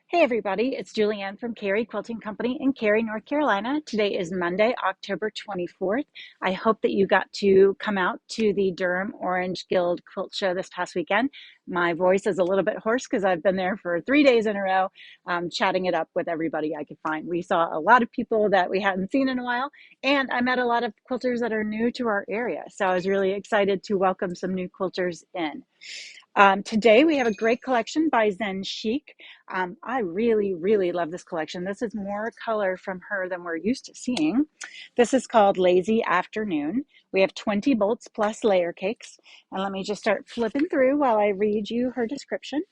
Hey everybody, it's Julianne from Cary Quilting Company in Cary, North Carolina. Today is Monday, October 24th. I hope that you got to come out to the Durham Orange Guild Quilt Show this past weekend. My voice is a little bit hoarse because I've been there for 3 days in a row, chatting it up with everybody I could find. We saw a lot of people that we hadn't seen in a while, and I met a lot of quilters that are new to our area. So I was really excited to welcome some new quilters in. Today we have a great collection by Zen Chic. I really love this collection. This is more color from her than we're used to seeing. This is called Lazy Afternoon. We have 20 bolts plus layer cakes. And let me just start flipping through while I read you her description.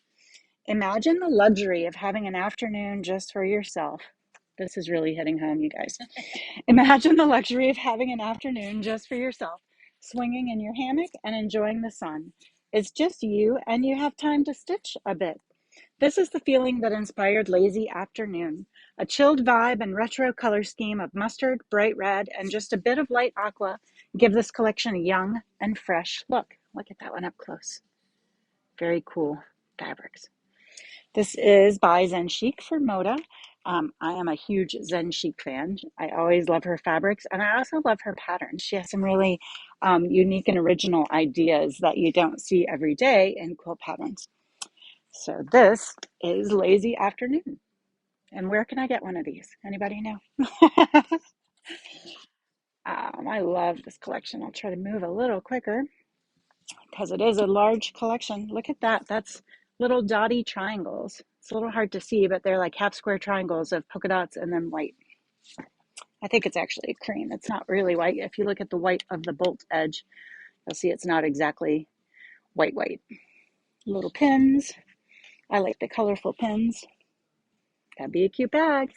Imagine the luxury of having an afternoon just for yourself. This is really hitting home, you guys. Imagine the luxury of having an afternoon just for yourself, swinging in your hammock and enjoying the sun. It's just you, and you have time to stitch a bit. This is the feeling that inspired Lazy Afternoon. A chilled vibe and retro color scheme of mustard, bright red, and just a bit of light aqua give this collection a young and fresh look. Look at that one up close. Very cool fabrics. This is by Zen Chic for Moda. I am a huge Zen Chic fan. I always love her fabrics, and I also love her patterns. She has some really unique and original ideas that you don't see every day in quilt patterns. So this is Lazy Afternoon. And where can I get one of these? Anybody know? I love this collection. I'll try to move a little quicker because it is a large collection. Look at that. That's little dotty triangles. It's a little hard to see, but they're like half square triangles of polka dots and then white. I think it's actually cream. It's not really white. If you look at the white of the bolt edge, you'll see it's not exactly white. Little pins. I like the colorful pins. That'd be a cute bag.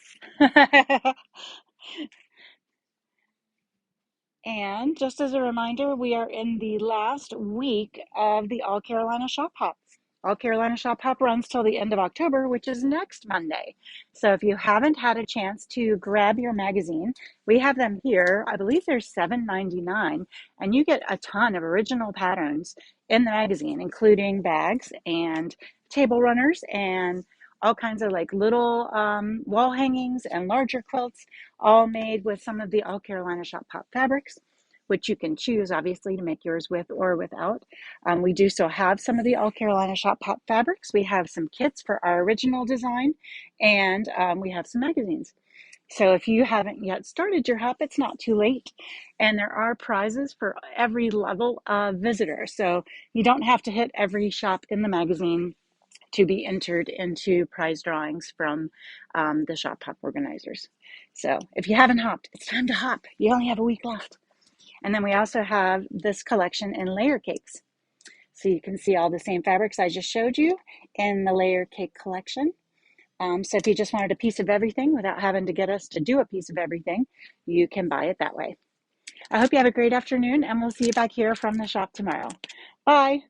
And just as a reminder, we are in the last week of the All Carolina Shop Hop. All Carolina Shop Hop runs till the end of October, which is next Monday. So if you haven't had a chance to grab your magazine, we have them here. I believe they're $7.99, and you get a ton of original patterns in the magazine, including bags and table runners and all kinds of like little wall hangings and larger quilts, all made with some of the All Carolina Shop Hop fabrics, which you can choose obviously to make yours with or without. We do still have some of the All Carolina Shop Hop fabrics. We have some kits for our original design, and we have some magazines. So if you haven't yet started your hop, it's not too late. And there are prizes for every level of visitor. So you don't have to hit every shop in the magazine to be entered into prize drawings from the Shop Hop organizers. So if you haven't hopped, it's time to hop. You only have a week left. And then we also have this collection in layer cakes. So you can see all the same fabrics I just showed you in the layer cake collection. So if you just wanted a piece of everything without having to get us to do a piece of everything, you can buy it that way. I hope you have a great afternoon, and we'll see you back here from the shop tomorrow. Bye.